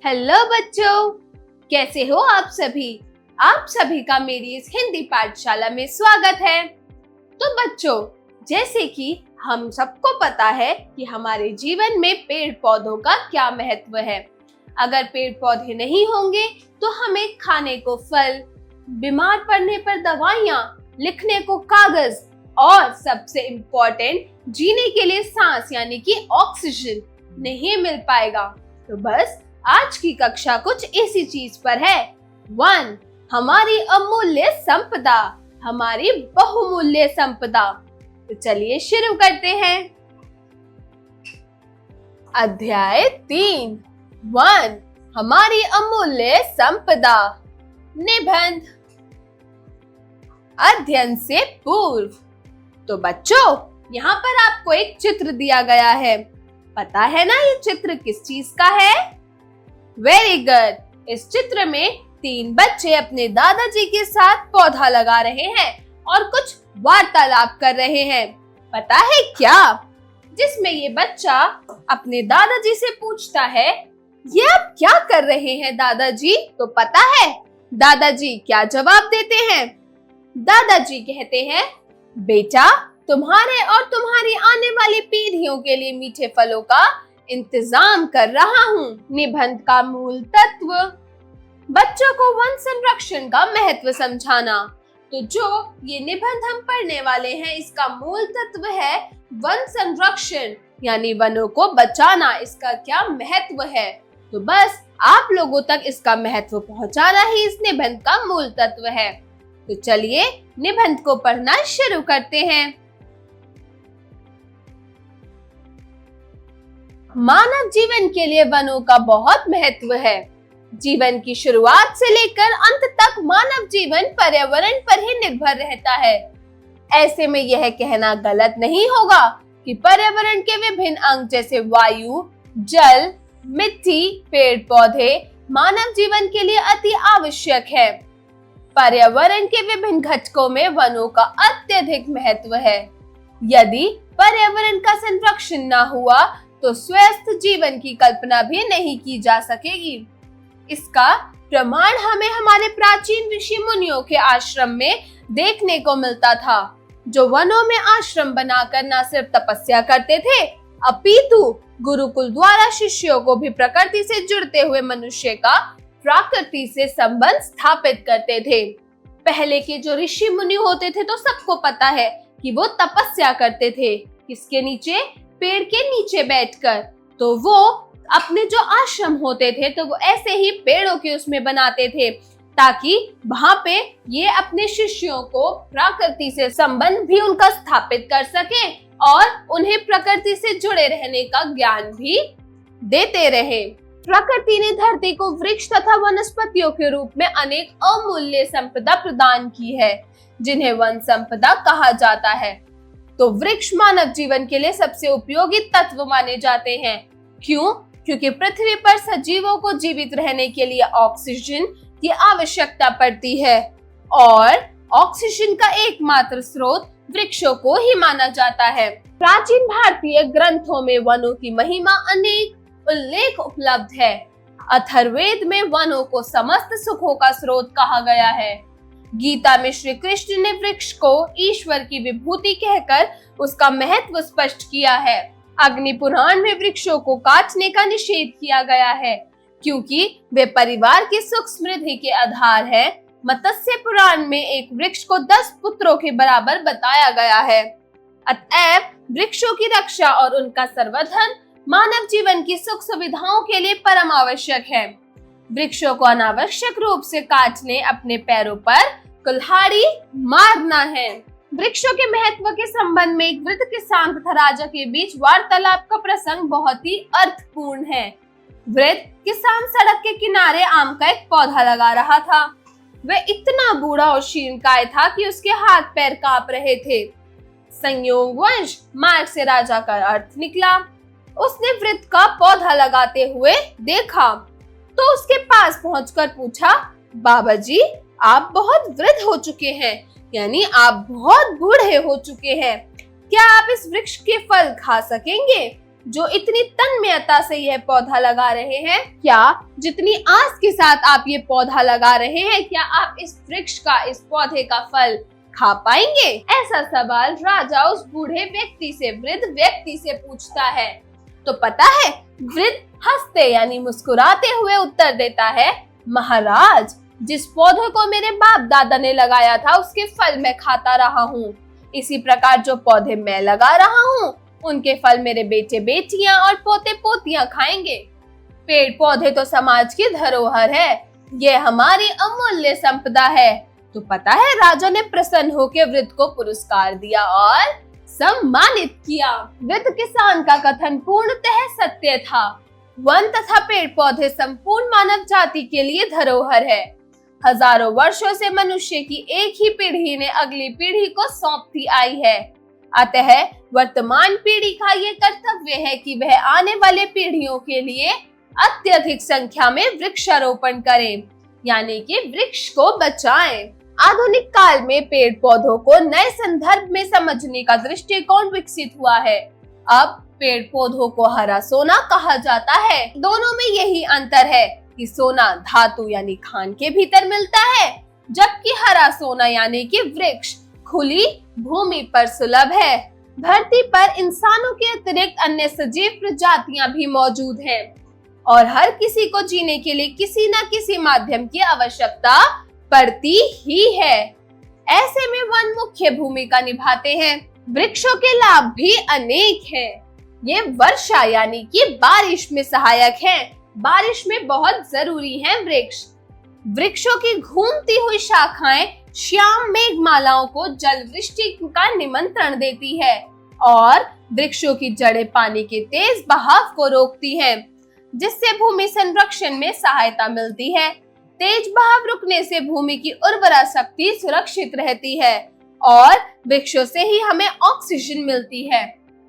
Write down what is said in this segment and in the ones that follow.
Hello बच्चों, कैसे हो आप सभी। आप सभी का मेरी इस हिंदी पाठशाला में स्वागत है। तो बच्चों, जैसे कि हम सबको पता है कि हमारे जीवन में पेड़ पौधों का क्या महत्व है। अगर पेड़ पौधे नहीं होंगे तो हमें खाने को फल, बीमार पड़ने पर दवाइयाँ, लिखने को कागज और सबसे इम्पोर्टेंट जीने के लिए सांस यानी कि ऑक्सीजन नहीं मिल पाएगा। तो बस आज की कक्षा कुछ इसी चीज पर है। 1. हमारी अमूल्य संपदा, हमारी बहुमूल्य संपदा। तो चलिए शुरू करते हैं। अध्याय 3. 1. हमारी अमूल्य संपदा। निबंध। अध्ययन से पूर्व। तो बच्चों, यहाँ पर आपको एक चित्र दिया गया है। पता है ना ये चित्र किस चीज का है? Very good. इस चित्र में 3 बच्चे अपने दादाजी के साथ पौधा लगा रहे हैं और कुछ वार्तालाप कर रहे हैं। पता है क्या? जिसमें ये बच्चा अपने दादाजी से पूछता है, ये आप क्या कर रहे हैं दादाजी? तो पता है दादाजी क्या जवाब देते हैं? दादाजी कहते हैं, बेटा, तुम्हारे और तुम्हारी आने वाली पीढ़ियों के लिए मीठे फलों का इंतजाम कर रहा हूँ। निबंध का मूल तत्व। बच्चों को वन संरक्षण का महत्व समझाना। तो जो ये निबंध हम पढ़ने वाले हैं, इसका मूल तत्व है वन संरक्षण यानी वनों को बचाना। इसका क्या महत्व है? तो बस आप लोगों तक इसका महत्व पहुंचाना ही इस निबंध का मूल तत्व है। तो चलिए निबंध को पढ़ना शुरू करते हैं। मानव जीवन के लिए वनों का बहुत महत्व है। जीवन की शुरुआत से लेकर अंत तक मानव जीवन पर्यावरण पर ही निर्भर रहता है। ऐसे में यह कहना गलत नहीं होगा कि पर्यावरण के विभिन्न अंग जैसे वायु, जल, मिट्टी, पेड़ पौधे मानव जीवन के लिए अति आवश्यक है। पर्यावरण के विभिन्न घटकों में वनों का अत्यधिक महत्व है। यदि पर्यावरण का संरक्षण न हुआ तो स्वस्थ जीवन की कल्पना भी नहीं की जा सकेगी। इसका प्रमाण हमें हमारे प्राचीन ऋषि मुनियों के आश्रम में देखने को मिलता था, जो वनों में आश्रम बनाकर न सिर्फ तपस्या करते थे, अपितु गुरुकुल द्वारा शिष्यों को भी प्रकृति से जुड़ते हुए मनुष्य का प्रकृति से संबंध स्थापित करते थे। पहले के जो ऋषि मुनि होते थे तो सबको पता है कि वो तपस्या करते थे। किसके नीचे? पेड़ के नीचे बैठकर। तो वो अपने जो आश्रम होते थे तो वो ऐसे ही पेड़ों के उसमें बनाते थे, ताकि वहां पे ये अपने शिष्यों को प्रकृति से संबंध भी उनका स्थापित कर सके और उन्हें प्रकृति से जुड़े रहने का ज्ञान भी देते रहे। प्रकृति ने धरती को वृक्ष तथा वनस्पतियों के रूप में अनेक अमूल्य संपदा प्रदान की है, जिन्हें वन संपदा कहा जाता है। तो वृक्ष मानव जीवन के लिए सबसे उपयोगी तत्व माने जाते हैं। क्यों? क्योंकि पृथ्वी पर सजीवों को जीवित रहने के लिए ऑक्सीजन की आवश्यकता पड़ती है और ऑक्सीजन का एकमात्र स्रोत वृक्षों को ही माना जाता है। प्राचीन भारतीय ग्रंथों में वनों की महिमा अनेक उल्लेख उपलब्ध है। अथर्ववेद में वनों को समस्त सुखों का स्रोत कहा गया है। गीता में श्री कृष्ण ने वृक्ष को ईश्वर की विभूति कहकर उसका महत्व स्पष्ट किया है। अग्नि पुराण में वृक्षों को काटने का निषेध किया गया है, क्योंकि वे परिवार की सुख समृद्धि के आधार है। मत्स्य पुराण में एक वृक्ष को 10 पुत्रों के बराबर बताया गया है। अतएव वृक्षों की रक्षा और उनका संवर्धन मानव जीवन की सुख सुविधाओं के लिए परम आवश्यक है। वृक्षों को अनावश्यक रूप से काटने अपने पैरों पर कुल्हाड़ी मारना है। वृक्षों के महत्व के संबंध में एक वृद्ध किसान तथा राजा के बीच वार्तालाप का प्रसंग बहुत ही अर्थपूर्ण है। वृद्ध किसान सड़क के किनारे आम का एक पौधा लगा रहा था। वह इतना बूढ़ा और शीर्णकाय था कि उसके हाथ पैर कांप रहे थे। संयोगवश मार्ग से राजा का अर्थ निकला। उसने वृद्ध का पौधा लगाते हुए देखा तो उसके पास पहुंचकर पूछा, बाबा जी, आप बहुत वृद्ध हो चुके हैं, यानी आप बहुत बूढ़े हो चुके हैं। क्या आप इस वृक्ष के फल खा सकेंगे? जो इतनी तन्मयता से यह पौधा लगा रहे हैं, क्या जितनी आस के साथ आप ये पौधा लगा रहे हैं, क्या आप इस वृक्ष का, इस पौधे का फल खा पाएंगे? ऐसा सवाल राजा उस बूढ़े व्यक्ति से, वृद्ध व्यक्ति से पूछता है। तो पता है, वृद्ध हंसते यानी मुस्कुराते हुए उत्तर देता है, महाराज, जिस पौधे को मेरे बाप दादा ने लगाया था उसके फल मैं खाता रहा हूँ। इसी प्रकार जो पौधे मैं लगा रहा हूँ उनके फल मेरे बेटे बेटियां और पोते पोतियां खाएंगे। पेड़ पौधे तो समाज की धरोहर है, ये हमारी अमूल्य संपदा है। तो पता है, राजा ने प्रसन्न होकर वृद्ध को पुरस्कार दिया और सम्मानित किया। वृद्ध किसान का कथन पूर्णतः सत्य था। वन तथा पेड़ पौधे संपूर्ण मानव जाति के लिए धरोहर है। हजारों वर्षों से मनुष्य की एक ही पीढ़ी ने अगली पीढ़ी को सौंपती आई है। अतः वर्तमान पीढ़ी का ये कर्तव्य है कि वह आने वाले पीढ़ियों के लिए अत्यधिक संख्या में वृक्षारोपण करें, यानी कि वृक्ष को बचाएं। आधुनिक काल में पेड़ पौधों को नए संदर्भ में समझने का दृष्टिकोण विकसित हुआ है। अब पेड़ पौधों को हरा सोना कहा जाता है। दोनों में यही अंतर है कि सोना धातु यानी खान के भीतर मिलता है, जबकि हरा सोना यानी कि वृक्ष खुली भूमि पर सुलभ है। धरती पर इंसानों के अतिरिक्त अन्य सजीव प्रजातियां भी मौजूद हैं और हर किसी को जीने के लिए किसी न किसी माध्यम की आवश्यकता पड़ती ही है। ऐसे में वन मुख्य भूमिका निभाते हैं। वृक्षों के लाभ भी अनेक हैं। ये वर्षा यानी कि बारिश में सहायक हैं। बारिश में बहुत जरूरी हैं वृक्ष। वृक्षों की घूमती हुई शाखाएं श्याम मेघमालाओं को जल वृष्टि का निमंत्रण देती है और वृक्षों की जड़ें पानी के तेज बहाव को रोकती हैं, जिससे भूमि संरक्षण में सहायता मिलती है। तेज बहाव रुकने से भूमि की उर्वरा शक्ति सुरक्षित रहती है और वृक्षों से ही हमें ऑक्सीजन मिलती है।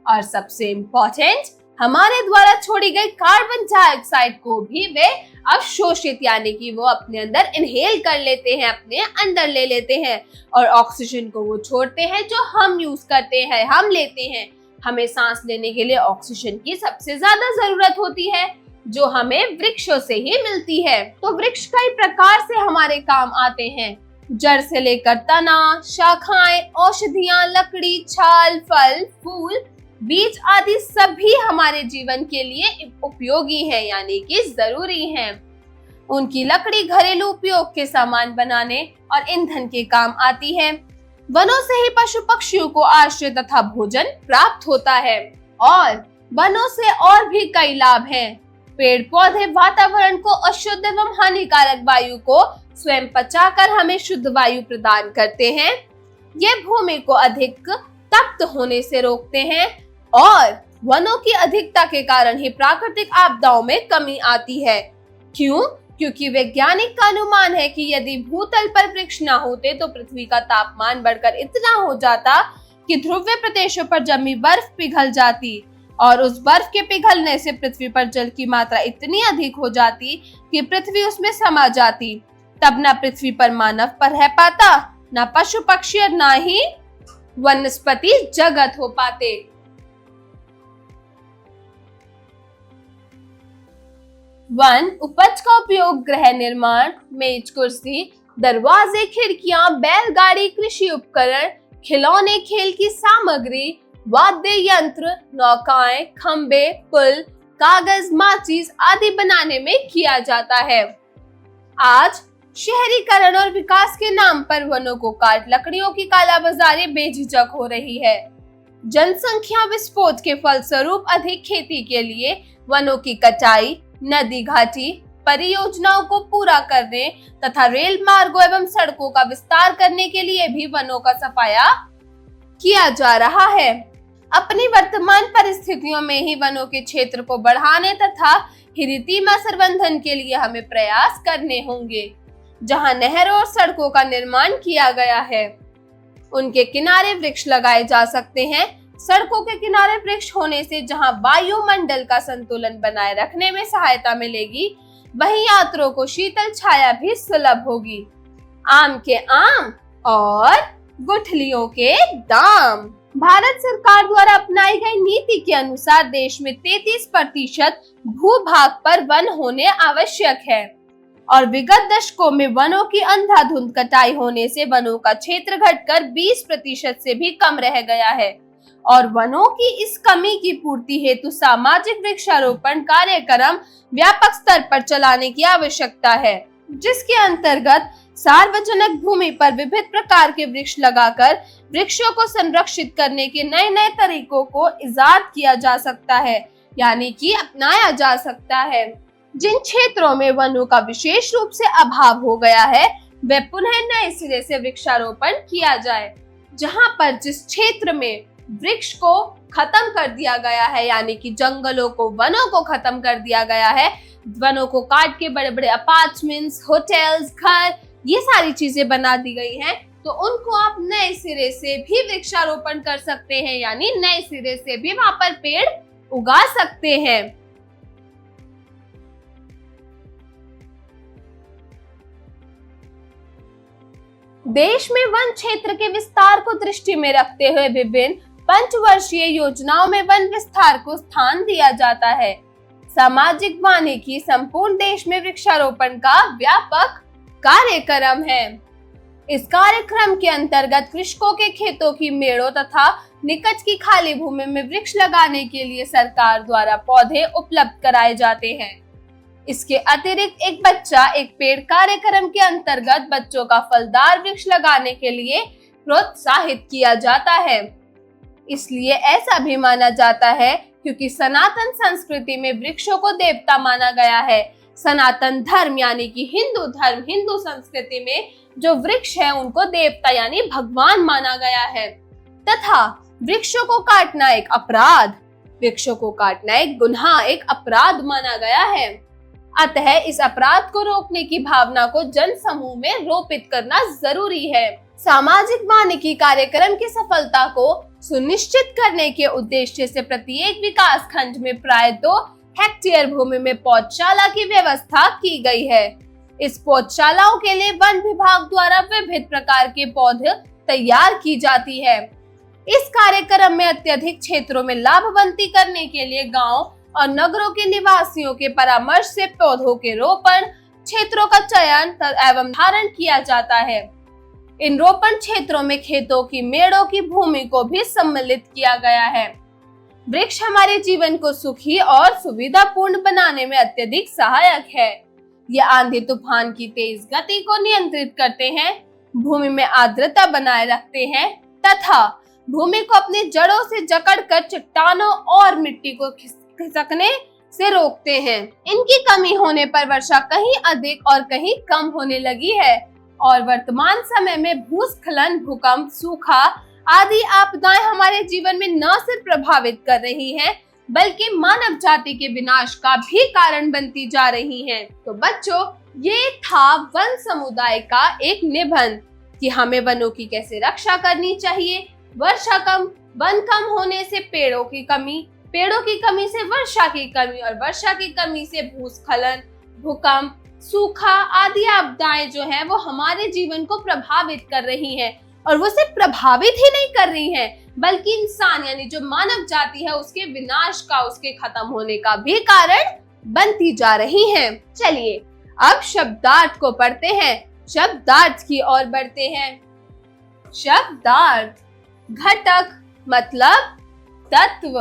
और सबसे इम्पोर्टेंट, हमारे द्वारा छोड़ी गई कार्बन डाइऑक्साइड को भी वे अवशोषित यानी कि वो अपने अंदर इनहेल कर लेते हैं, अपने अंदर ले लेते हैं, और ऑक्सीजन को वो छोड़ते हैं जो हम यूज करते हैं, हम लेते हैं। हमें सांस लेने के लिए ऑक्सीजन की सबसे ज्यादा जरूरत होती है, जो हमें वृक्षों से ही मिलती है। तो वृक्ष कई प्रकार से हमारे काम आते हैं। जड़ से लेकर तना, शाखाएं, औषधियां, लकड़ी, छाल, फल, फूल, बीज आदि सभी हमारे जीवन के लिए उपयोगी हैं, यानी कि जरूरी हैं। उनकी लकड़ी घरेलू उपयोग के सामान बनाने और ईंधन के काम आती है। वनों से ही पशु पक्षियों को आश्रय तथा भोजन प्राप्त होता है और वनों से और भी कई लाभ हैं। पेड़ पौधे वातावरण को अशुद्ध एवं हानिकारक वायु को स्वयं पचाकर हमें शुद्ध वायु प्रदान करते हैं। ये भूमि को अधिक तप्त होने से रोकते हैं और वनों की अधिकता के कारण ही प्राकृतिक आपदाओं में कमी आती है। क्यों? क्योंकि वैज्ञानिक का अनुमान है कि यदि भूतल पर वृक्ष न होते तो पृथ्वी का तापमान बढ़कर इतना हो जाता कि ध्रुवीय प्रदेशों पर जमी बर्फ पिघल जाती और उस बर्फ के पिघलने से पृथ्वी पर जल की मात्रा इतनी अधिक हो जाती कि पृथ्वी उसमें समा जाती। तब न पृथ्वी पर मानव पर रह पाता, न पशु पक्षी और न ही वनस्पति जगत हो पाते। वन उपज का उपयोग गृह निर्माण, मेज कुर्सी, दरवाजे, खिड़कियां, बैलगाड़ी, कृषि उपकरण, खिलौने, खेल की सामग्री, वाद्य यंत्र, नौकाएं, खंबे, पुल, कागज, माचिस आदि बनाने में किया जाता है। आज शहरीकरण और विकास के नाम पर वनों को काट लकड़ियों की कालाबाजारी बेझिझक हो रही है। जनसंख्या विस्फोट के फलस्वरूप अधिक खेती के लिए वनों की कटाई, नदी घाटी परियोजनाओं को पूरा करने तथा रेल मार्गों एवं सड़कों का विस्तार करने के लिए भी वनों का सफाया किया जा रहा है। अपनी वर्तमान परिस्थितियों में ही वनों के क्षेत्र को बढ़ाने तथा हिरितीमा संवर्धन के लिए हमें प्रयास करने होंगे। जहां नहरों और सड़कों का निर्माण किया गया है उनके किनारे वृक्ष लगाए जा सकते हैं। सड़कों के किनारे वृक्ष होने से जहां वायुमंडल का संतुलन बनाए रखने में सहायता मिलेगी, वहीं यात्रियों को शीतल छाया भी सुलभ होगी। आम के आम और गुठलियों के दाम। भारत सरकार द्वारा अपनाई गई नीति के अनुसार देश में 33% भूभाग पर वन होने आवश्यक है और विगत दशकों में वनों की अंधाधुंध कटाई होने से वनों का क्षेत्र घटकर 20% से भी कम रह गया है और वनों की इस कमी की पूर्ति हेतु सामाजिक वृक्षारोपण कार्यक्रम व्यापक स्तर पर चलाने की आवश्यकता है, जिसके अंतर्गत सार्वजनिक भूमि पर विभिन्न प्रकार के वृक्ष लगाकर वृक्षों को संरक्षित करने के नए नए तरीकों को इजाद किया जा सकता है, यानी कि अपनाया जा सकता है। जिन क्षेत्रों में वनों का विशेष रूप से अभाव हो गया है, वे पुनः नए सिरे से वृक्षारोपण किया जाए। जहां पर जिस क्षेत्र में वृक्ष को खत्म कर दिया गया है, यानी कि जंगलों को, वनों को खत्म कर दिया गया है, वनों को काट के बड़े बड़े अपार्टमेंट्स, होटल्स, घर, ये सारी चीजें बना दी गई हैं, तो उनको आप नए सिरे से भी वृक्षारोपण कर सकते हैं, यानी नए सिरे से भी वहां पर पेड़ उगा सकते हैं। देश में वन क्षेत्र के विस्तार को दृष्टि में रखते हुए विभिन्न पंचवर्षीय योजनाओं में वन विस्तार को स्थान दिया जाता है। सामाजिक वानिकी संपूर्ण देश में वृक्षारोपण का व्यापक कार्यक्रम है। इस कार्यक्रम के अंतर्गत कृषकों के खेतों की मेड़ों तथा निकट की खाली भूमि में वृक्ष लगाने के लिए सरकार द्वारा पौधे उपलब्ध कराए जाते हैं। इसके अतिरिक्त एक बच्चा एक पेड़ कार्यक्रम के अंतर्गत बच्चों का फलदार वृक्ष लगाने के लिए प्रोत्साहित किया जाता है। इसलिए ऐसा भी माना जाता है क्योंकि सनातन संस्कृति में वृक्षों को देवता माना गया है। सनातन धर्म यानी कि हिंदू धर्म, हिंदू संस्कृति में जो वृक्ष है उनको देवता यानी भगवान माना गया है तथा वृक्षों को काटना एक अपराध, वृक्षों को काटना एक गुनाह, एक अपराध माना गया है। अतः इस अपराध को रोकने की भावना को जन समूह में रोपित करना जरूरी है। सामाजिक वानिकी कार्यक्रम की सफलता को सुनिश्चित करने के उद्देश्य से प्रत्येक विकास खंड में प्राय 2 हेक्टेयर भूमि में पौधशाला की व्यवस्था की गई है। इस पौधशालाओं के लिए वन विभाग द्वारा विभिन्न प्रकार के पौधे तैयार की जाती है। इस कार्यक्रम में अत्यधिक क्षेत्रों में लाभवंती करने के लिए गांव और नगरों के निवासियों के परामर्श से पौधों के रोपण क्षेत्रों का चयन एवं धारण किया जाता है। इन रोपण क्षेत्रों में खेतों की मेड़ों की भूमि को भी सम्मिलित किया गया है। वृक्ष हमारे जीवन को सुखी और सुविधापूर्ण बनाने में अत्यधिक सहायक है। ये आंधी तूफान की तेज गति को नियंत्रित करते हैं, भूमि में आर्द्रता बनाए रखते हैं तथा भूमि को अपनी जड़ों से जकड़कर चट्टानों और मिट्टी को खिसकने से रोकते हैं। इनकी कमी होने पर वर्षा कहीं अधिक और कहीं कम होने लगी है और वर्तमान समय में भूस्खलन, भूकंप, सूखा आदि आपदाएं हमारे जीवन में न सिर्फ प्रभावित कर रही हैं, बल्कि मानव जाति के विनाश का भी कारण बनती जा रही हैं। तो बच्चों, ये था वन समुदाय का एक निबंध कि हमें वनों की कैसे रक्षा करनी चाहिए। वन कम होने से पेड़ों की कमी से वर्षा की कमी और वर्षा की कमी से भूस्खलन, भूकंप, सूखा आदि आपदाएं जो हैं वो हमारे जीवन को प्रभावित कर रही हैं और वो सिर्फ प्रभावित ही नहीं कर रही हैं, बल्कि इंसान यानी जो मानव जाति है उसके विनाश का, उसके खत्म होने का भी कारण बनती जा रही हैं। चलिए अब शब्दार्थ को पढ़ते हैं, शब्दार्थ की ओर बढ़ते हैं। शब्दार्थ: घटक मतलब तत्व,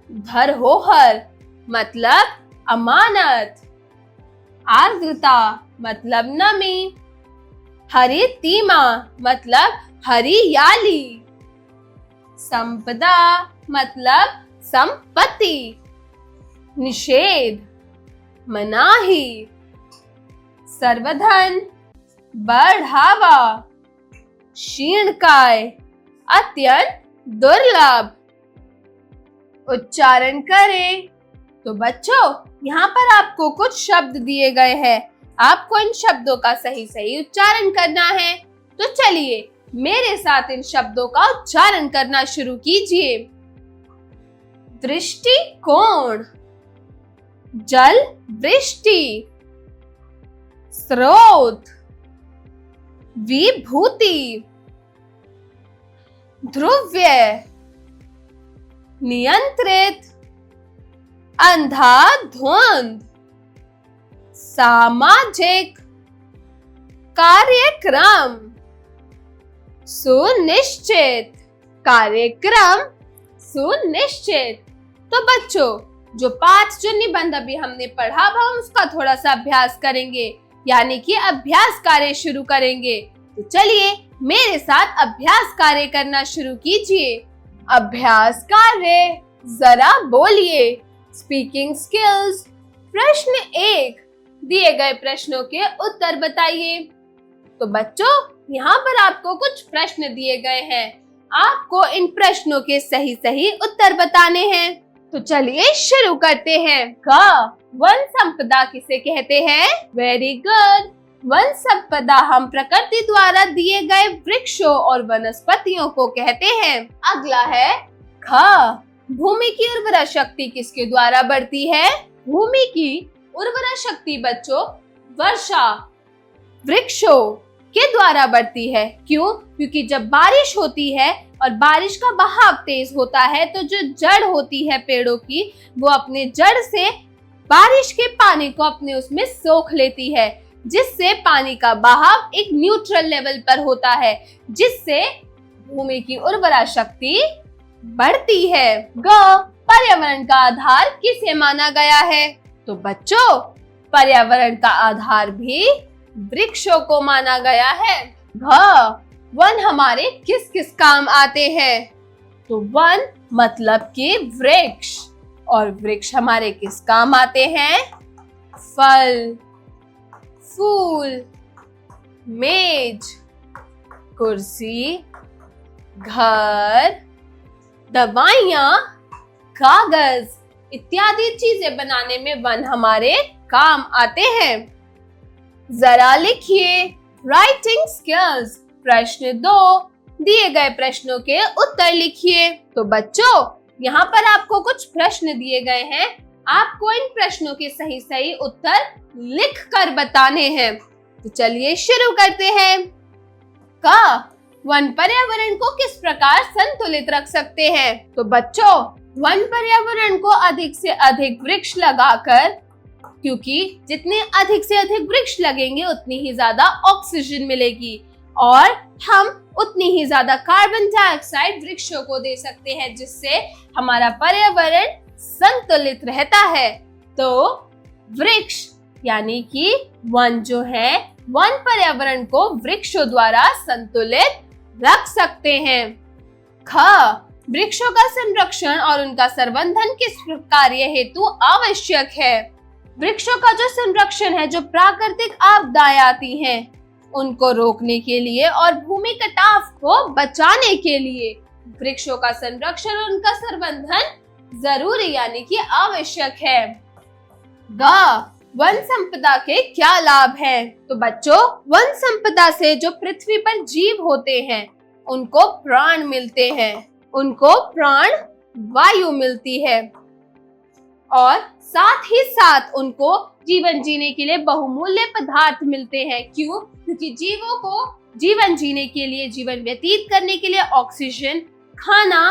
धरोहर मतलब अमानत, आर्द्रता मतलब नमी, हरितिमा मतलब हरियाली, संपदा मतलब संपत्ति, निषेध मनाही, सर्वधन बढ़ावा, क्षीणकाय अत्यंत दुर्लभ। उच्चारण करें। तो बच्चों, यहाँ पर आपको कुछ शब्द दिए गए हैं, आपको इन शब्दों का सही सही उच्चारण करना है। तो चलिए मेरे साथ इन शब्दों का उच्चारण करना शुरू कीजिए। दृष्टिकोण, जल वृष्टि, स्रोत, विभूति, ध्रुव्य, नियंत्रित, अंधाधुंध, सामाजिक, कार्यक्रम, सुनिश्चित, कार्यक्रम सुनिश्चित। तो बच्चों, जो 5 जो निबंध अभी हमने पढ़ा वह उसका थोड़ा सा अभ्यास करेंगे, यानी कि अभ्यास कार्य शुरू करेंगे। तो चलिए मेरे साथ अभ्यास कार्य करना शुरू कीजिए। अभ्यास कार्य, जरा बोलिए। Speaking skills. प्रश्न 1, दिए गए प्रश्नों के उत्तर बताइए। तो बच्चों, यहाँ पर आपको कुछ प्रश्न दिए गए हैं, आपको इन प्रश्नों के सही सही उत्तर बताने हैं। तो चलिए शुरू करते हैं। क, वन संपदा किसे कहते हैं? Very good. वन संपदा हम प्रकृति द्वारा दिए गए वृक्षों और वनस्पतियों को कहते हैं। अगला है ख, भूमि की उर्वरा शक्ति किसके द्वारा बढ़ती है? भूमि की उर्वरा शक्ति बच्चों वर्षा वृक्षों के द्वारा बढ़ती है। क्यों? क्योंकि जब बारिश होती है और बारिश का बहाव तेज होता है तो जो जड़ होती है पेड़ों की, वो अपने जड़ से बारिश के पानी को अपने उसमें सोख लेती है, जिससे पानी का बहाव एक न्यूट्रल लेवल पर होता है, जिससे भूमि की उर्वरा शक्ति बढ़ती है। ग, पर्यावरण का आधार किसे माना गया है? तो बच्चों, पर्यावरण का आधार भी वृक्षों को माना गया है। घ, वन हमारे किस किस काम आते हैं? तो वन मतलब कि वृक्ष, और वृक्ष हमारे किस काम आते हैं? फल, फूल, मेज, कुर्सी, घर, दवाइयाँ, कागज इत्यादि चीजें बनाने में वन हमारे काम आते हैं। जरा लिखिए। Writing skills. प्रश्न 2, दिए गए प्रश्नों के उत्तर लिखिए। तो बच्चों, यहाँ पर आपको कुछ प्रश्न दिए गए हैं, आपको इन प्रश्नों के सही सही उत्तर लिख कर बताने हैं। तो चलिए शुरू करते हैं। क, वन पर्यावरण को किस प्रकार संतुलित रख सकते हैं? तो बच्चों, वन पर्यावरण को अधिक से अधिक वृक्ष लगाकर, क्योंकि जितने अधिक से अधिक वृक्ष लगेंगे उतनी ही ज्यादा ऑक्सीजन मिलेगी और हम उतनी ही ज्यादा कार्बन डाइऑक्साइड वृक्षों को दे सकते हैं, जिससे हमारा पर्यावरण संतुलित रहता है। तो वृक्ष यानी कि वन जो है, वन पर्यावरण को वृक्षों द्वारा संतुलित रख सकते हैं। ख, वृक्षों का संरक्षण और उनका संवर्धन किस कार्य हेतु आवश्यक है? वृक्षों का जो संरक्षण है, जो प्राकृतिक आपदाएं आती हैं उनको रोकने के लिए और भूमि कटाव को बचाने के लिए वृक्षों का संरक्षण और उनका संवर्धन जरूरी यानी कि आवश्यक है। ग, वन संपदा के क्या लाभ हैं? तो बच्चों, वन संपदा से जो पृथ्वी पर जीव होते हैं उनको प्राण मिलते हैं, उनको प्राण वायु मिलती है और साथ ही साथ उनको जीवन जीने के लिए बहुमूल्य पदार्थ मिलते हैं। क्यों? क्योंकि जीवों को जीवन जीने के लिए, जीवन व्यतीत करने के लिए ऑक्सीजन, खाना,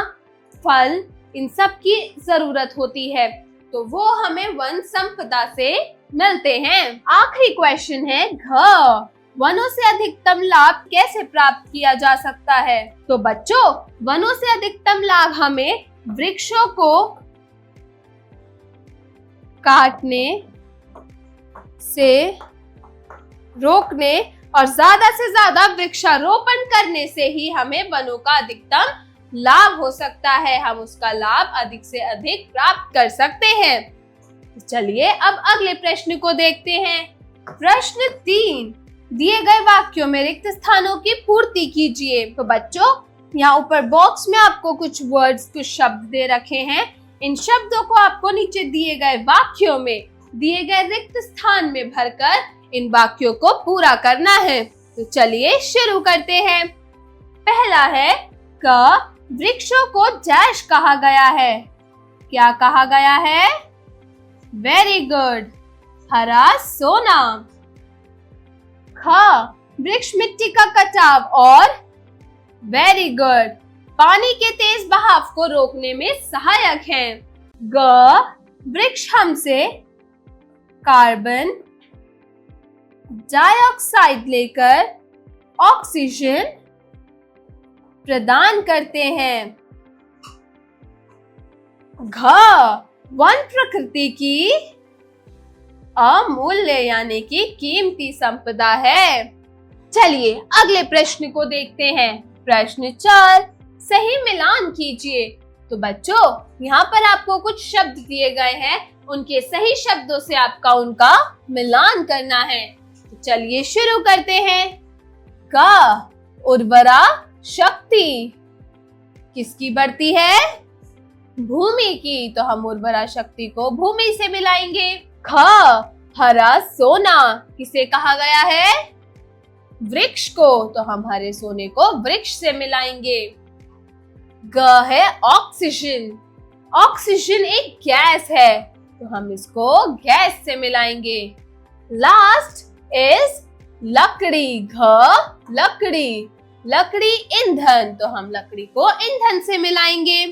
फल इन सब की जरूरत होती है, तो वो हमें वन संपदा से मिलते हैं। आखिरी क्वेश्चन है घ, वनों से अधिकतम लाभ कैसे प्राप्त किया जा सकता है? तो बच्चों, वनों से अधिकतम लाभ हमें वृक्षों को काटने से रोकने और ज्यादा से ज्यादा वृक्षारोपण करने से ही हमें वनों का अधिकतम लाभ हो सकता है, हम उसका लाभ अधिक से अधिक प्राप्त कर सकते हैं। चलिए अब अगले प्रश्न को देखते हैं। प्रश्न 3, दिए गए वाक्यों में रिक्त स्थानों की पूर्ति कीजिए। तो बच्चों, यहाँ ऊपर बॉक्स में आपको कुछ वर्ड्स, कुछ शब्द दे रखे हैं, इन शब्दों को आपको नीचे दिए गए वाक्यों में दिए गए रिक्त स्थान में भरकर इन वाक्यों को पूरा करना है। तो चलिए शुरू करते हैं। पहला है क, वृक्षों को डैश कहा गया है। क्या कहा गया है? वेरी गुड, हरा सोना। ख, वृक्ष मिट्टी का कटाव और वेरी गुड, पानी के तेज बहाव को रोकने में सहायक हैं। ग, वृक्ष हमसे कार्बन डाइऑक्साइड लेकर ऑक्सीजन प्रदान करते हैं। घ, वन प्रकृति की अमूल्य यानी कि कीमती संपदा है। चलिए अगले प्रश्न को देखते हैं। प्रश्न 4, सही मिलान कीजिए। तो बच्चों यहाँ पर आपको कुछ शब्द दिए गए हैं, उनके सही शब्दों से आपका उनका मिलान करना है। तो चलिए शुरू करते हैं। क, उर्वरा शक्ति किसकी बढ़ती है? भूमि की, तो हम उर्वरा शक्ति को भूमि से मिलाएंगे। ख, हरा सोना किसे कहा गया है? वृक्ष को, तो हम हरे सोने को वृक्ष से मिलाएंगे। ग है ऑक्सीजन, ऑक्सीजन एक गैस है, तो हम इसको गैस से मिलाएंगे। लास्ट इज लकड़ी। घ, लकड़ी, लकड़ी ईंधन, तो हम लकड़ी को ईंधन से मिलाएंगे।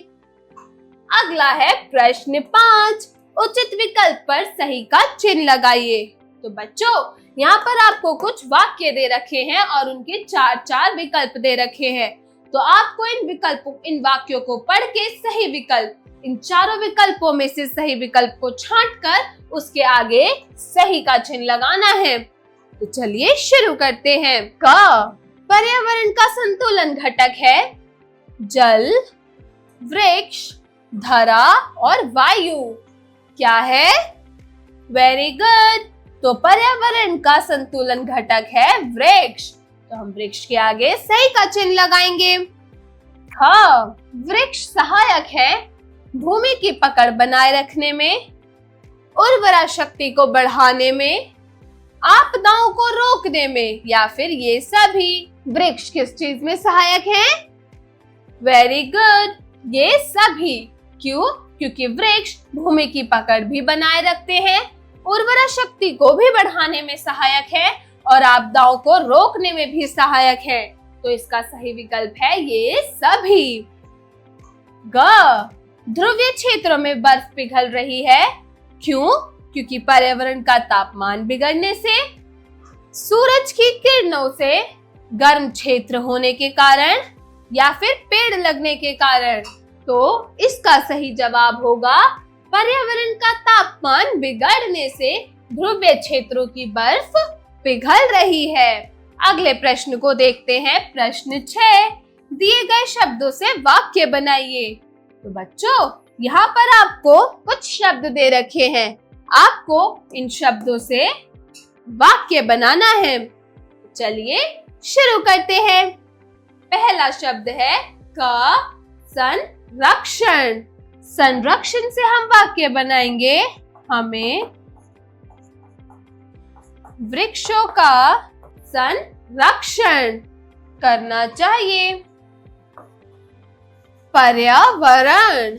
अगला है प्रश्न 5, उचित विकल्प पर सही का चिन्ह लगाइए। तो बच्चों यहाँ पर आपको कुछ वाक्य दे रखे हैं और उनके 4 विकल्प दे रखे हैं। तो आपको इन वाक्यों को पढ़ के सही विकल्प, इन चारों विकल्पों में से सही विकल्प को छांटकर उसके आगे सही का चिन्ह लगाना है। तो चलिए शुरू करते हैं। क, पर्यावरण का संतुलन घटक है जल, वृक्ष, धरा और वायु। क्या है? Very good. तो पर्यावरण का संतुलन घटक है वृक्ष, तो हम वृक्ष के आगे सही का चिन्ह लगाएंगे। हाँ, वृक्ष सहायक है भूमि की पकड़ बनाए रखने में, उर्वरा शक्ति को बढ़ाने में, आपदाओं को रोकने में, या फिर ये सभी। वृक्ष किस चीज में सहायक है? वेरी गुड, ये सभी। क्यों? क्योंकि वृक्ष भूमि की पकड़ भी बनाए रखते हैं, उर्वरा शक्ति को भी बढ़ाने में सहायक है और आपदाओं को रोकने में भी सहायक है। तो इसका सही विकल्प है ये सभी। ग, ध्रुवीय क्षेत्रों में बर्फ पिघल रही है। क्यों? क्योंकि पर्यावरण का तापमान बिगड़ने से, सूरज की किरणों से, गर्म क्षेत्र होने के कारण, या फिर पेड़ लगने के कारण। तो इसका सही जवाब होगा पर्यावरण का तापमान बिगड़ने से ध्रुवीय क्षेत्रों की बर्फ पिघल रही है। अगले प्रश्न को देखते हैं। प्रश्न 6, दिए गए शब्दों से वाक्य बनाइए। तो बच्चों यहाँ पर आपको कुछ शब्द दे रखे हैं, आपको इन शब्दों से वाक्य बनाना है। चलिए शुरू करते हैं। पहला शब्द है क, संरक्षण। संरक्षण से हम वाक्य बनाएंगे, हमें वृक्षों का संरक्षण करना चाहिए। पर्यावरण,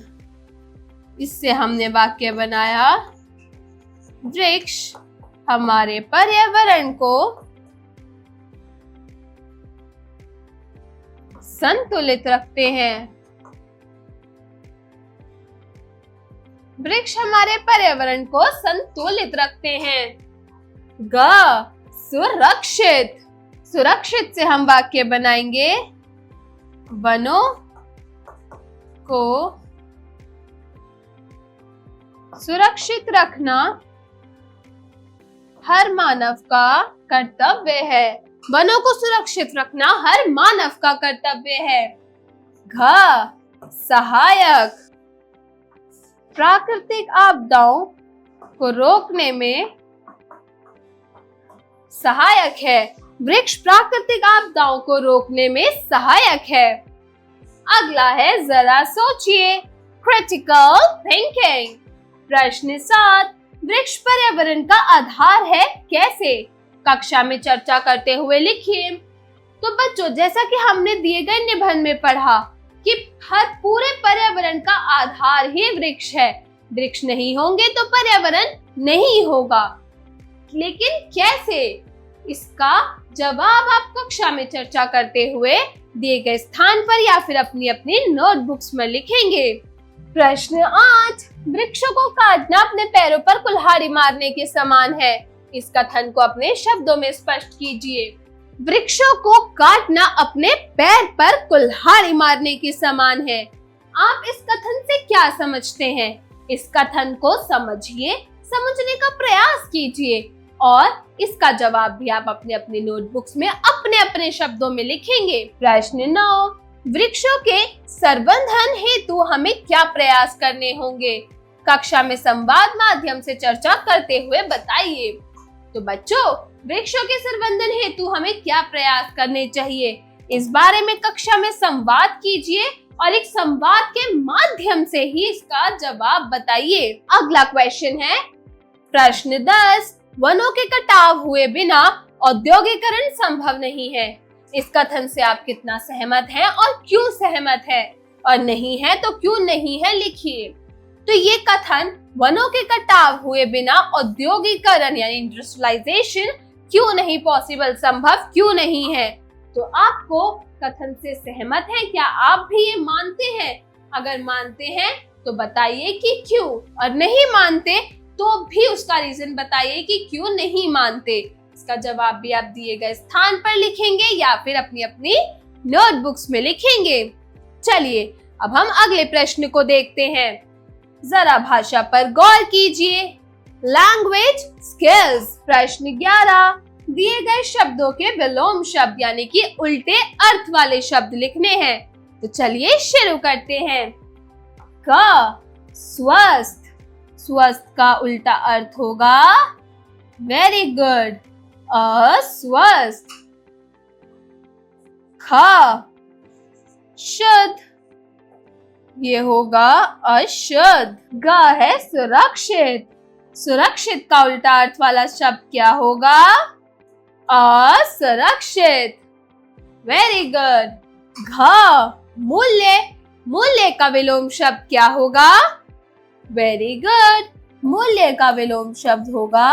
इससे हमने वाक्य बनाया, वृक्ष हमारे पर्यावरण को संतुलित रखते हैं। वृक्ष हमारे पर्यावरण को संतुलित रखते हैं। ग, सुरक्षित। सुरक्षित से हम वाक्य बनाएंगे, वनों को सुरक्षित रखना हर मानव का कर्तव्य है। वनों को सुरक्षित रखना हर मानव का कर्तव्य है। घ, सहायक। प्राकृतिक आपदाओं को रोकने में सहायक है। वृक्ष प्राकृतिक आपदाओं को रोकने में सहायक है। अगला है, जरा सोचिए, क्रिटिकल थिंकिंग। प्रश्न 7, वृक्ष पर्यावरण का आधार है, कैसे? कक्षा में चर्चा करते हुए लिखिए। तो बच्चों जैसा कि हमने दिए गए निबंध में पढ़ा कि हर पूरे पर्यावरण का आधार ही वृक्ष है। वृक्ष नहीं होंगे तो पर्यावरण नहीं होगा। लेकिन कैसे? इसका जवाब आप कक्षा में चर्चा करते हुए दिए गए स्थान पर या फिर अपनी अपनी नोटबुक्स में लिखेंगे। प्रश्न 8, वृक्षों को काटना अपने पैरों पर कुल्हाड़ी मारने के समान है। इस कथन को अपने शब्दों में स्पष्ट कीजिए। वृक्षों को काटना अपने पैर पर कुल्हाड़ी मारने के समान है। आप इस कथन से क्या समझते हैं? इस कथन को समझिए, समझने का प्रयास कीजिए और इसका जवाब भी आप अपने अपने नोटबुक्स में अपने अपने शब्दों में लिखेंगे। प्रश्न 9, वृक्षों के संवर्धन हेतु हमें क्या प्रयास करने होंगे? कक्षा में संवाद माध्यम से चर्चा करते हुए बताइए। तो बच्चों, वृक्षों के संवर्धन हेतु हमें क्या प्रयास करने चाहिए, इस बारे में कक्षा में संवाद कीजिए और एक संवाद के माध्यम से ही इसका जवाब बताइए। अगला क्वेश्चन है प्रश्न 10, वनों के कटाव हुए बिना औद्योगिकरण संभव नहीं है। इस कथन से आप कितना सहमत हैं और क्यों सहमत है, और नहीं है तो क्यों नहीं है लिखिए। तो ये कथन वनों के कटाव हुए बिना औद्योगिकरण यानी इंडस्ट्रियलाइजेशन क्यों नहीं पॉसिबल, संभव क्यों नहीं है। तो आपको कथन से सहमत है क्या? आप भी ये मानते हैं? अगर मानते हैं तो बताइए कि क्यों, और नहीं मानते तो भी उसका रीजन बताइए कि क्यों नहीं मानते। इसका जवाब भी आप दिए गए स्थान पर लिखेंगे या फिर अपनी अपनी नोटबुक्स में लिखेंगे। चलिए अब हम अगले प्रश्न को देखते हैं। जरा भाषा पर गौर कीजिए। Language skills. प्रश्न 11, दिए गए शब्दों के विलोम शब्द यानी कि उल्टे अर्थ वाले शब्द लिखने हैं। तो चलिए शुरू करते हैं। क, स्वस्थ। स्वस्थ का उल्टा अर्थ होगा वेरी गुड, अस्वस्थ। ख, शुद्ध, ये होगा अशुद्ध। ग है सुरक्षित। सुरक्षित का उल्टा अर्थ वाला शब्द क्या होगा? असुरक्षित। Very good. घ, मूल्य। मूल्य का विलोम शब्द क्या होगा? Very good. मूल्य का विलोम शब्द होगा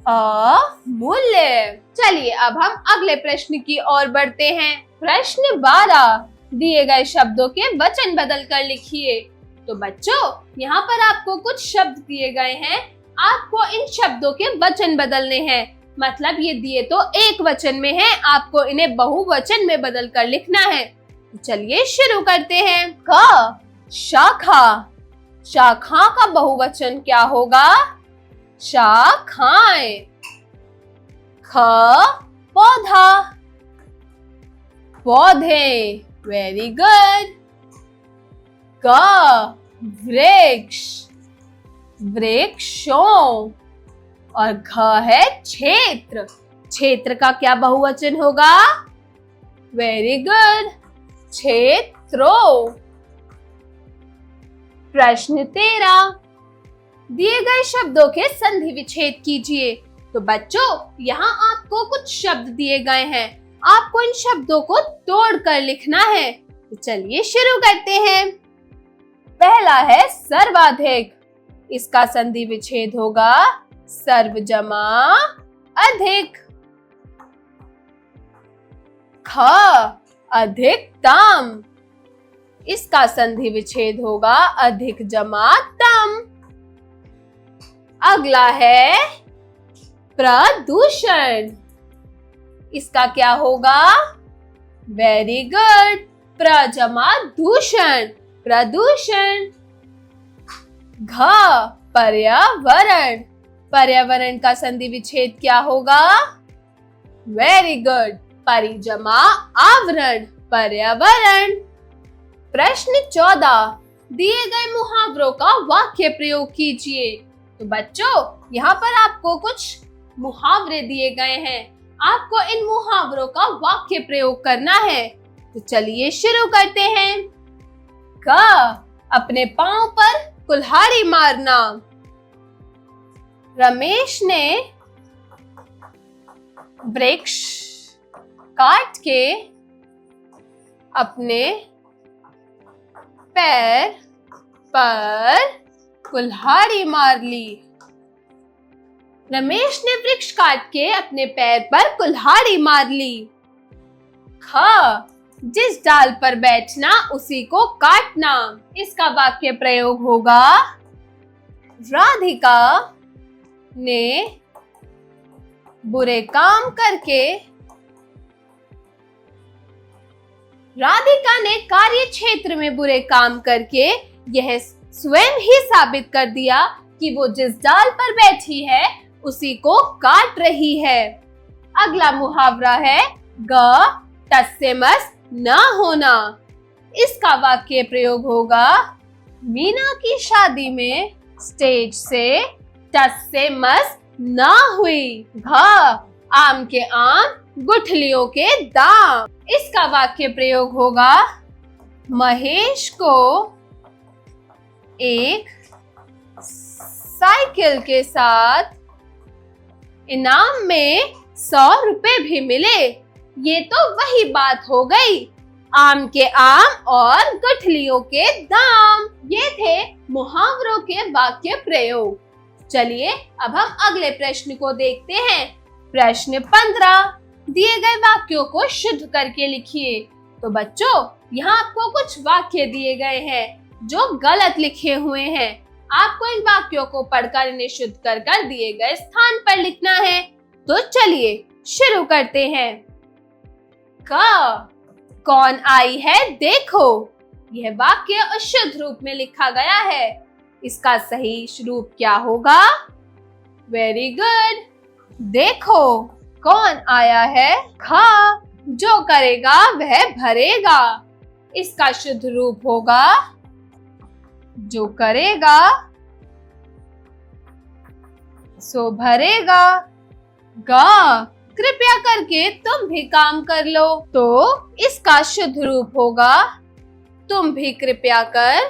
अमूल्य। चलिए अब हम अगले प्रश्न की ओर बढ़ते हैं। प्रश्न 12, दिए गए शब्दों के वचन बदल कर लिखिए। तो बच्चों, यहाँ पर आपको कुछ शब्द दिए गए हैं, आपको इन शब्दों के वचन बदलने हैं। मतलब ये दिए तो एक वचन में है, आपको इन्हें बहुवचन में बदल कर लिखना है। तो चलिए शुरू करते हैं। क, शाखा। शाखा का बहुवचन क्या होगा? शाखाएं। ख, पौधा। पौधे। Very good. ग, वृक्ष। वृक्षों। और घ है क्षेत्र। क्षेत्र का क्या बहुवचन होगा? वेरी गुड, क्षेत्रों। प्रश्न 13, दिए गए शब्दों के संधि विच्छेद कीजिए। तो बच्चों, यहाँ आपको कुछ शब्द दिए गए हैं, आपको इन शब्दों को तोड़कर लिखना है। तो चलिए शुरू करते हैं। पहला है सर्वाधिक। इसका संधि विच्छेद होगा सर्व जमा अधिक। ख, अधिकतम। इसका संधि विच्छेद होगा अधिक जमा तम। अगला है प्रदूषण। इसका क्या होगा? वेरी गुड, प्र जमा दूषण, प्रदूषण। घ, पर्यावरण। पर्यावरण का संधि विच्छेद क्या होगा? वेरी गुड, परि जमा आवरण, पर्यावरण। प्रश्न 14, दिए गए मुहावरों का वाक्य प्रयोग कीजिए। तो बच्चों, यहाँ पर आपको कुछ मुहावरे दिए गए हैं, आपको इन मुहावरों का वाक्य प्रयोग करना है। तो चलिए शुरू करते हैं। क, अपने पांव पर कुल्हाड़ी मारना। रमेश ने वृक्ष काट के अपने पैर पर कुल्हाड़ी मार ली। रमेश ने वृक्ष काट के अपने पैर पर कुल्हाड़ी मार ली। ख, जिस डाल पर बैठना उसी को काटना। इसका वाक्य प्रयोग होगा, राधिका ने बुरे काम करके राधिका ने कार्य क्षेत्र में बुरे काम करके यह स्वयं ही साबित कर दिया कि वो जिस डाल पर बैठी है उसी को काट रही है। अगला मुहावरा है, ग टस से मस न होना। इसका वाक्य प्रयोग होगा, मीना की शादी में स्टेज से टस से मस न हुई। घ, आम के आम गुठलियों के दाम। इसका वाक्य प्रयोग होगा, महेश को एक साइकिल के साथ इनाम में 100 रुपए भी मिले। ये तो वही बात हो गई, आम के आम और गुठलियों के दाम। ये थे मुहावरों के वाक्य प्रयोग। चलिए अब हम अगले प्रश्न को देखते हैं। प्रश्न 15, दिए गए वाक्यों को शुद्ध करके लिखिए। तो बच्चों, यहाँ आपको कुछ वाक्य दिए गए हैं जो गलत लिखे हुए हैं। आपको इन वाक्यों को पढ़कर इन्हें शुद्ध कर दिए गए स्थान पर लिखना है। तो चलिए शुरू करते हैं। क, कौन आई है देखो। यह वाक्य अशुद्ध रूप में लिखा गया है। इसका सही रूप क्या होगा? Very good. देखो कौन आया है। ख, जो करेगा वह भरेगा। इसका शुद्ध रूप होगा, जो करेगा सो भरेगा। ग, कृपया करके तुम भी काम कर लो। तो इसका शुद्ध रूप होगा, तुम भी कृपया कर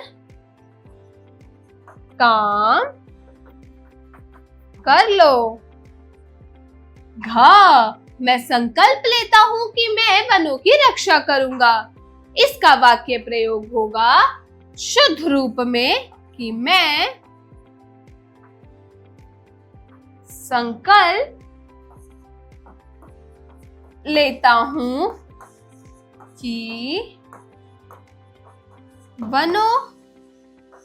काम कर लो। घ, मैं संकल्प लेता हूं कि मैं वनों की रक्षा करूंगा। इसका वाक्य प्रयोग होगा शुद्ध रूप में कि मैं संकल्प लेता हूं कि वनों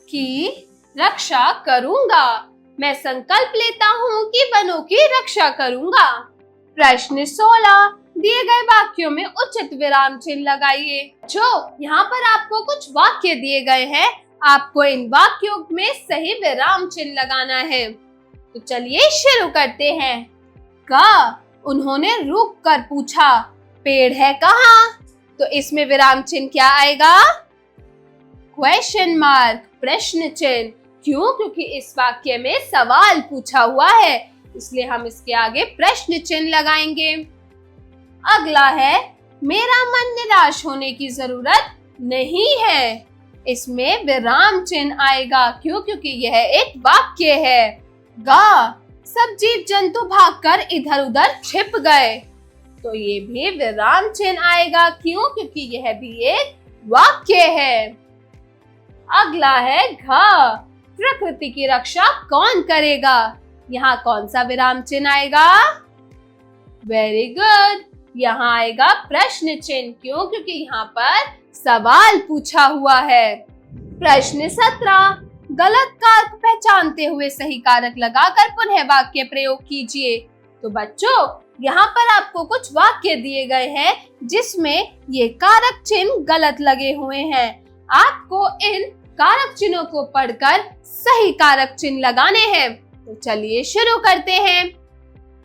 की रक्षा करूंगा। मैं संकल्प लेता हूं कि वनों की रक्षा करूंगा। प्रश्न 16, दिए गए वाक्यों में उचित विराम चिन्ह लगाइए। जो यहाँ पर आपको कुछ वाक्य दिए गए हैं, आपको इन वाक्यों में सही विराम चिन्ह लगाना है। तो चलिए शुरू करते हैं। क, उन्होंने रुक कर पूछा, पेड़ है कहाँ? तो इसमें विराम चिन्ह क्या आएगा? क्वेश्चन मार्क, प्रश्न चिन्ह। क्यों? क्योंकि इस वाक्य में सवाल पूछा हुआ है, इसलिए हम इसके आगे प्रश्न चिन्ह लगाएंगे। अगला है, मेरा मन निराश होने की जरूरत नहीं है। इसमें विराम चिन्ह आएगा। क्यों? क्योंकि यह एक वाक्य है। ग, सब जीव जंतु भागकर इधर उधर छिप गए। तो ये भी विराम चिन्ह आएगा। क्यों? क्योंकि यह भी एक वाक्य है। अगला है घ, प्रकृति की रक्षा कौन करेगा? यहाँ कौन सा विराम चिन्ह आएगा? वेरी गुड, यहाँ आएगा प्रश्न चिन्ह। क्यों? क्योंकि यहाँ पर सवाल पूछा हुआ है। प्रश्न 17, गलत कारक पहचानते हुए सही कारक लगाकर पुनः वाक्य प्रयोग कीजिए। तो बच्चों, यहाँ पर आपको कुछ वाक्य दिए गए हैं जिसमें ये कारक चिन्ह गलत लगे हुए हैं। आपको इन कारक चिन्हों को पढ़कर सही कारक चिन्ह लगाने हैं। तो चलिए शुरू करते हैं।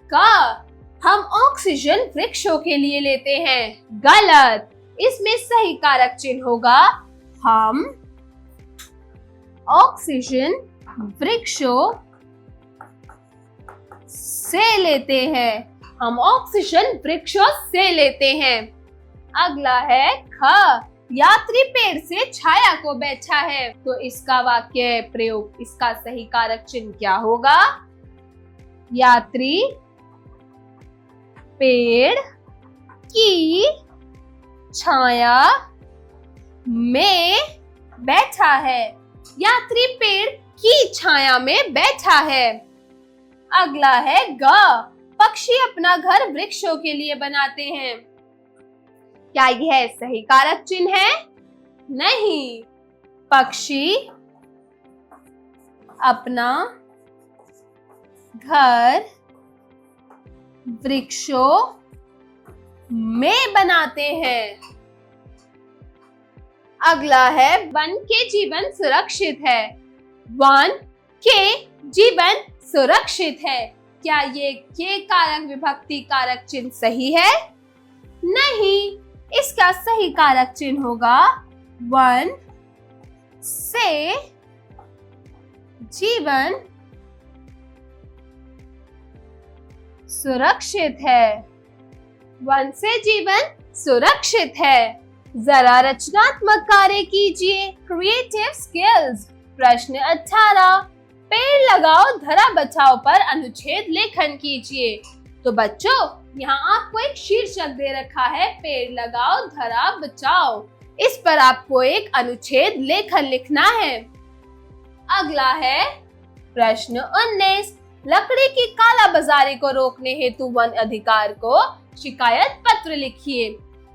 क, हम ऑक्सीजन वृक्षों के लिए लेते हैं। गलत। इसमें सही कारक चिन्ह होगा, हम ऑक्सीजन वृक्षों से लेते हैं। हम ऑक्सीजन वृक्षों से लेते हैं। अगला है ख, यात्री पेड़ से छाया को बैठा है। तो इसका वाक्य प्रयोग, इसका सही कारक चिन्ह क्या होगा? यात्री पेड़ की छाया में बैठा है। यात्री पेड़ की छाया में बैठा है। अगला है ग, पक्षी अपना घर वृक्षों के लिए बनाते हैं। क्या यह सही कारक चिन्ह है? नहीं। पक्षी अपना घर वृक्षों में बनाते हैं। अगला है वन के जीवन सुरक्षित है। वन के जीवन सुरक्षित है। क्या ये के कारक विभक्ति कारक चिन्ह सही है? नहीं। इसका सही कारक चिन्ह होगा वन से जीवन सुरक्षित है। वन से जीवन सुरक्षित है। जरा रचनात्मक कार्य कीजिए, क्रिएटिव स्किल्स। प्रश्न 18, पेड़ लगाओ धरा बचाओ पर अनुच्छेद लेखन कीजिए। तो बच्चों, यहाँ आपको एक शीर्षक दे रखा है, पेड़ लगाओ धरा बचाओ। इस पर आपको एक अनुच्छेद लेखन लिखना है। अगला है प्रश्न 19, लकड़ी की कालाबाजारी को रोकने हेतु वन अधिकार को शिकायत पत्र लिखिए।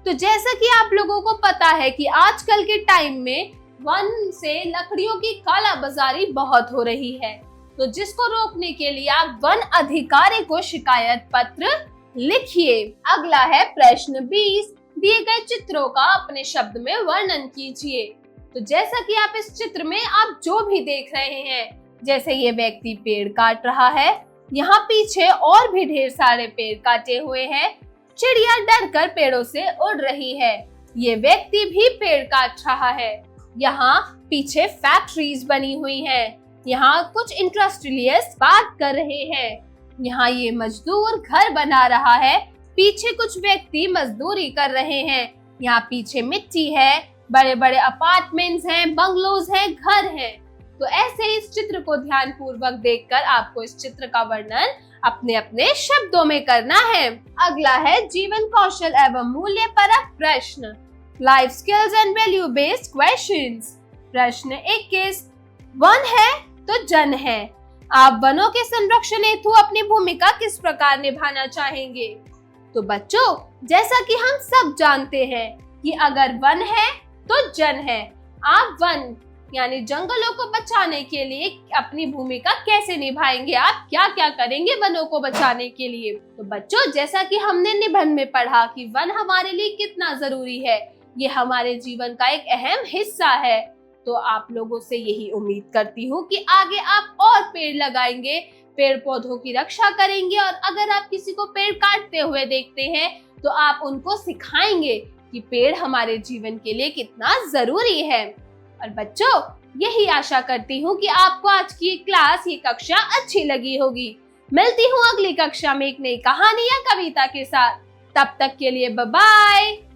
तो जैसा कि आप लोगों को पता है कि आजकल के टाइम में वन से लकड़ियों की कालाबाजारी बहुत हो रही है, तो जिसको रोकने के लिए आप वन अधिकारी को शिकायत पत्र लिखिए। अगला है प्रश्न 20, दिए गए चित्रों का अपने शब्द में वर्णन कीजिए। तो जैसा कि आप इस चित्र में आप जो भी देख रहे हैं, जैसे ये व्यक्ति पेड़ काट रहा है, यहाँ पीछे और भी ढेर सारे पेड़ काटे हुए हैं। चिड़िया डरकर पेड़ों से उड़ रही है। ये व्यक्ति भी पेड़ काट रहा है। यहाँ पीछे फैक्ट्रीज बनी हुई हैं। यहाँ कुछ इंडस्ट्रियलिस्ट बात कर रहे हैं। यहाँ ये मजदूर घर बना रहा है। पीछे कुछ व्यक्ति मजदूरी कर रहे हैं। यहाँ पीछे मिट्टी है, बड़े बड़े अपार्टमेंट्स हैं, बंगलोज हैं, घर हैं। तो ऐसे इस चित्र को ध्यान पूर्वक देखकर आपको इस चित्र का वर्णन अपने अपने शब्दों में करना है। अगला है जीवन कौशल एवं मूल्य परक प्रश्न, life skills and value based questions. प्रश्न 21, वन है तो जन है। आप वनों के संरक्षण हेतु अपनी भूमिका किस प्रकार निभाना चाहेंगे? तो बच्चों, जैसा कि हम सब जानते हैं कि अगर वन है तो जन है। आप वन यानी जंगलों को बचाने के लिए अपनी भूमिका कैसे निभाएंगे? आप क्या क्या करेंगे वनों को बचाने के लिए? तो बच्चों, जैसा कि हमने निबंध में पढ़ा कि वन हमारे लिए कितना जरूरी है, ये हमारे जीवन का एक अहम हिस्सा है। तो आप लोगों से यही उम्मीद करती हूँ कि आगे आप और पेड़ लगाएंगे, पेड़ पौधों की रक्षा करेंगे, और अगर आप किसी को पेड़ काटते हुए देखते हैं तो आप उनको सिखाएंगे कि पेड़ हमारे जीवन के लिए कितना जरूरी है। और बच्चों, यही आशा करती हूँ कि आपको आज की क्लास, ये कक्षा अच्छी लगी होगी। मिलती हूँ अगली कक्षा में एक नई कहानी या कविता के साथ। तब तक के लिए बाय बाय।